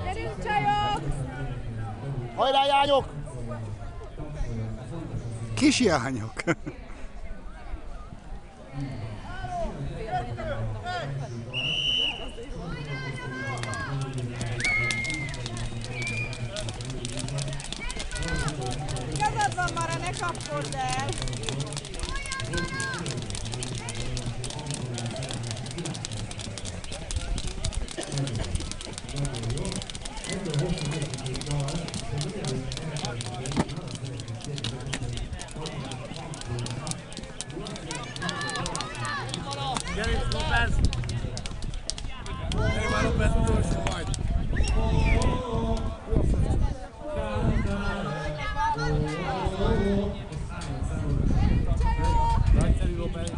Gyerünk, csajok! Hajrá, jányok! Kis jányok. Igazad van, Mara, ne kapkodd el! Gyerünk, López! Gyerünk már, López, utolsó vagy! Nagyszerű, López!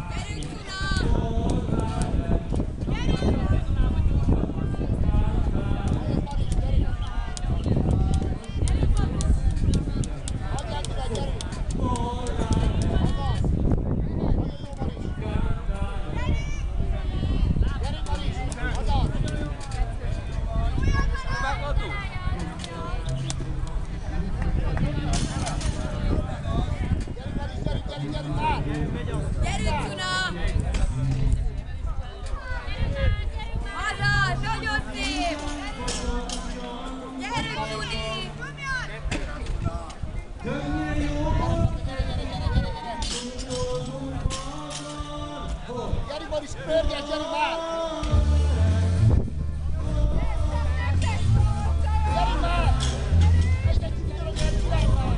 Gyerünk, Tuna! Haza, nagyon szép! Gyerünk, Tuni! Gyerünk, Maris, pörges, gyerünk már! Gyerünk már! Egyet tudjuk, gyerünk, csinálj már!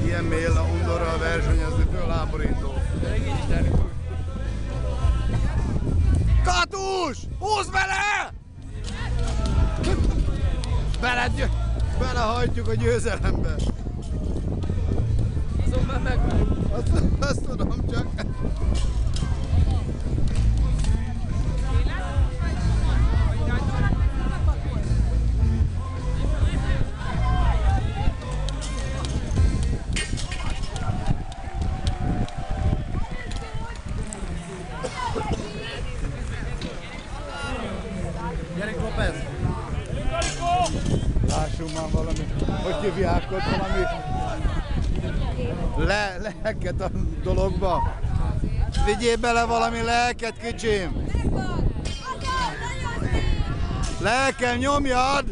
Ilyen mély a undorral versenyezni, fölháborító. Katus! Húzd bele! Belehajtjuk a győzelembe. Azon már megvan. Azt tudom csak. Gyerünk, López! Lássunk már valamit. Hogy hívják ott valami lelket a dologba. Vigyél bele valami lelket, kicsim. Lelkel nyomjad.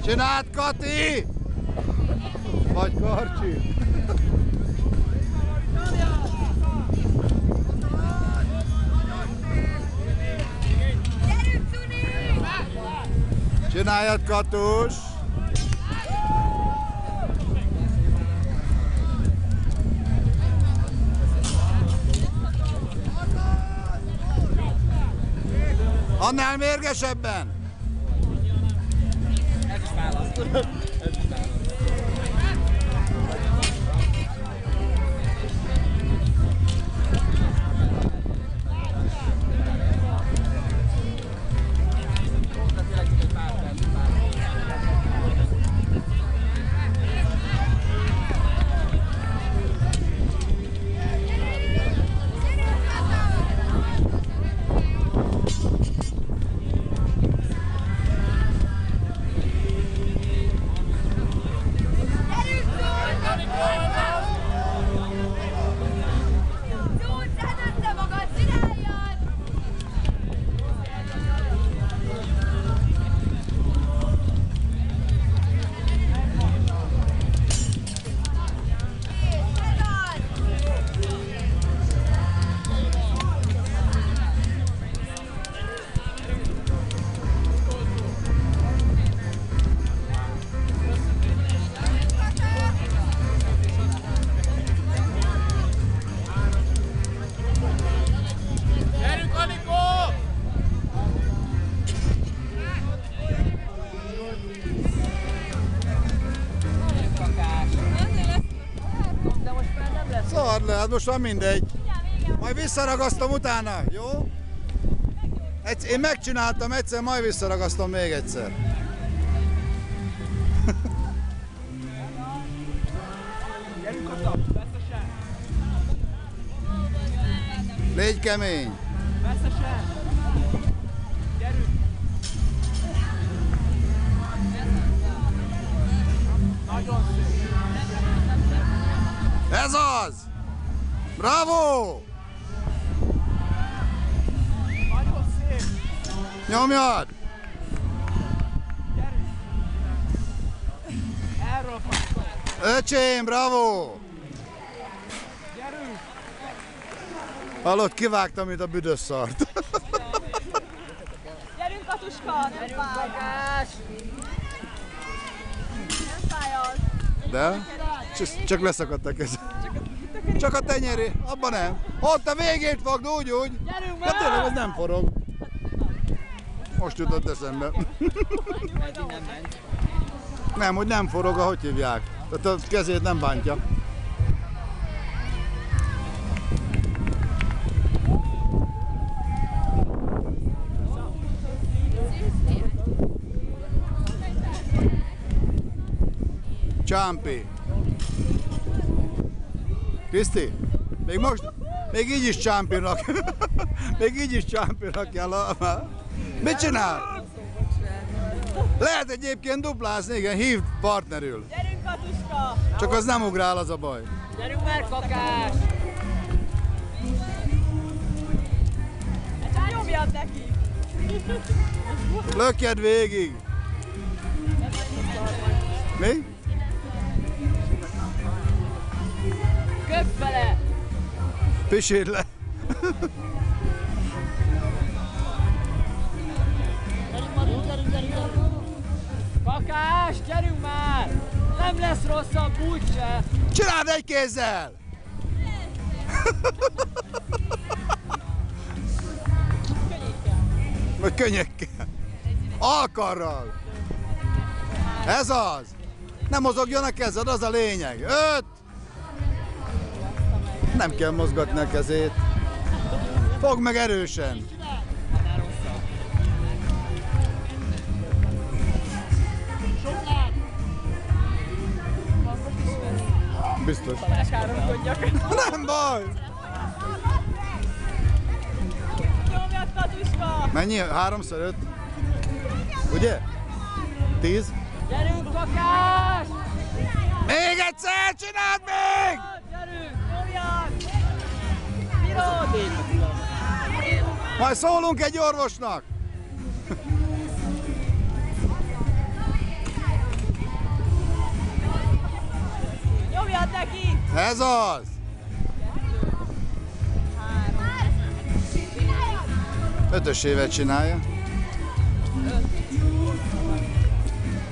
Csináld, Kati! Vagy Karcsi. Csináljad, Katus! Annál mérgesebben! Ez is válasz. szard le, hát most van mindegy. Majd visszaragasztom utána, jó? Én megcsináltam egyszer, majd visszaragasztom még egyszer. Gyerünk oda, veszesen! Légy kemény! Veszesen! Gyerünk! Nagyon szép! Ez az! Bravo! Nagyon szép! Nyomjad! Gyerünk! Erről van! Öcsém, bravo! Gyerünk! Hallod, kivágtam itt a büdös szart. Gyerünk, Katuska, nem fáj. Nem fáj az. De? Csak leszakadt a keze. Csak a tenyeri, abban nem. Ott a végét fogd, úgy. Gyerünk De tényleg ez nem forog. Most jutott eszembe. Nem, hogy nem forog, ahogy hívják. Tehát a kezét nem bántja. Csámpi. Kriszti, még így is csámpinak. Még így is csámpinak kell. Mit csinál? Lehet egyébként duplázni, igen, hív partnerül. Gyerünk, Katuska. Csak az nem ugrál, az a baj. Gyerünk már, kakás! Csak nyomjad neki. Lökjed végig. Mi? Köp vele! Pisíd le. Kakás, gyerünk már! Nem lesz rosszabb úgyse! Csináld egy kézzel! Vagy könnyekkel. Alkarral. Ez az. Nem mozogjon a kezed, az a lényeg. 5. Nem kell mozgatni a kezét. Fogd meg erősen. Biztos. Nem baj. Nyomjad, Katuska. Mennyi? 3x5? Ugye? 10? Gyerünk, kakás! Még egyszer, csináld még! Gyerünk! Nyomjad. Bírod. Majd szólunk egy orvosnak. Nyomjad neki. Ez az. 5-ösével csinálja.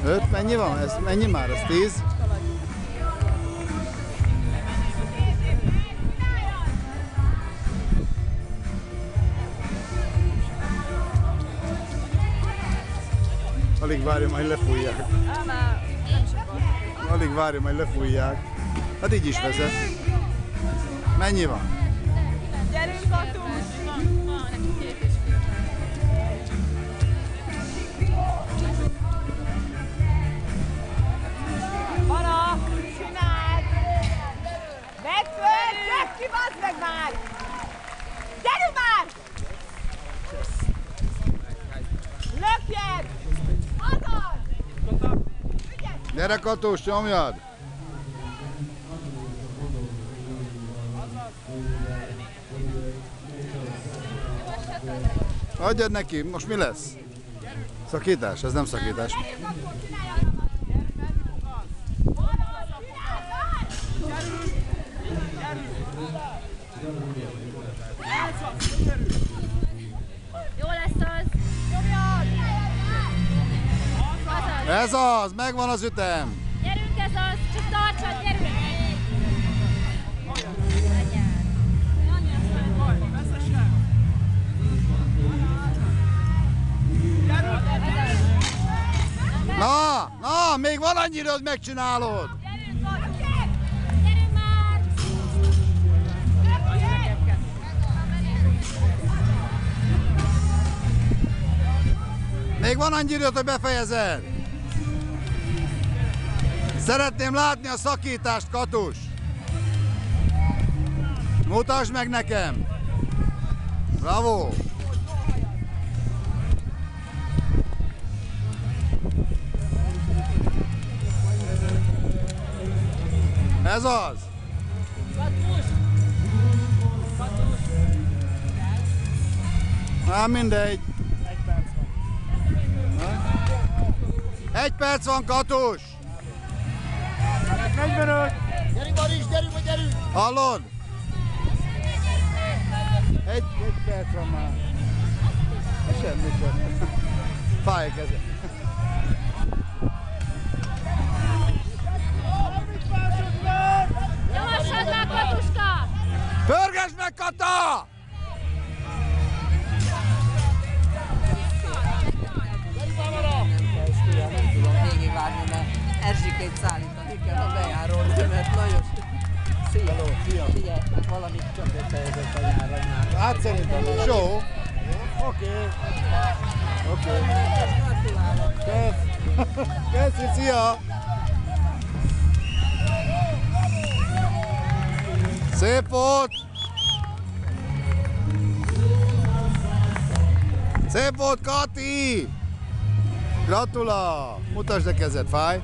5? Mennyi van? Ez mennyi már? Ez 10? Alig várja, majd lefújják. Alig várja, majd lefújják. Hát így is vezet. Mennyi van? Gyerünk, Katus. Para, csináld! Megföld, csök ki, bazd meg már! Gyerünk már! Lökjed! Azaz! Ügyes! Gyere, Katus, nyomjad! Adjad neki, most mi lesz? Szakítás? Ez nem szakítás. Jó lesz az! Azaz! Ez az, megvan az ütem. Gyerünk, ez az! Csak tartsad, gyerünk! Na, még van annyira, hogy megcsinálod. Gyerünk, Katus! Gyerünk már! Még van annyi időt, hogy befejezed. Szeretném látni a szakítást, Katus. Mutasd meg nekem. Bravo. Ez az. Hát mindegy. 1 perc van, Katus. 45! Gyerünk, Baris, gyerünk! Hallod? Egy perc van már. Semmi sem. Fáj a keze. Nyomassad meg, Katuska! Pörgesd meg, Kata! Nem tudom végigvárni, mert Erzsikét szállítani kell a bejárót, mert nagyon... Szia! Figyelj, valamit csak befejezett a nyárra már. Hát szerintem is jó. Oké. Gratulálok! Köszi, szia! Szép volt! Szép volt, Kati! Gratula! Mutasd a kezed, fáj!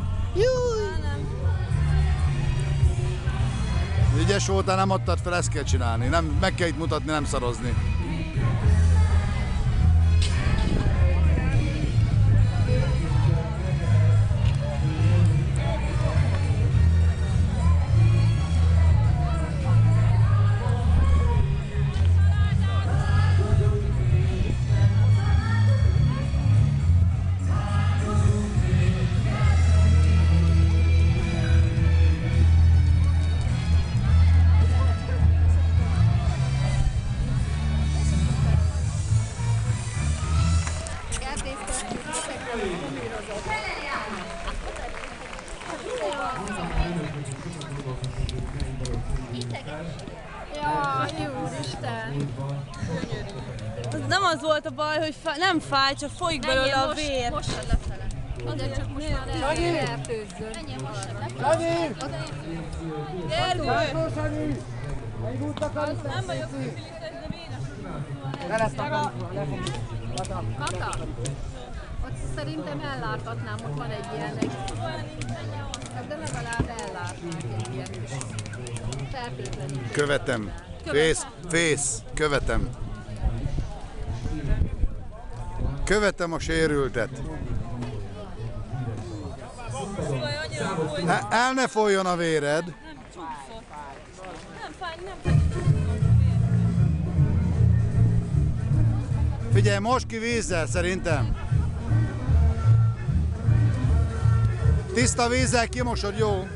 Ügyes voltál, nem adtad fel, ezt kell csinálni. Nem, meg kell itt mutatni, nem szarozni. Jaj, úristen! Az nem az volt a baj, hogy nem fáj, csak folyik belőle a vér. Mossad lefele. Azért csak most már elfertőzzön. Menjél, mossad lefele. Gyerünk! Sanyi! Nem vagyok filites, de véres. Kata, ott szerintem elláthatnám, ott van egy ilyen de legalább ellátnánk egy ilyen kis fertőtlenítő. Követem. Fész. Követem. Követem a sérültet. El ne folyjon a véred. Nem fáj, nem fáj. Figyelj, most ki vízzel szerintem. Tiszta vízzel kimosod, jó?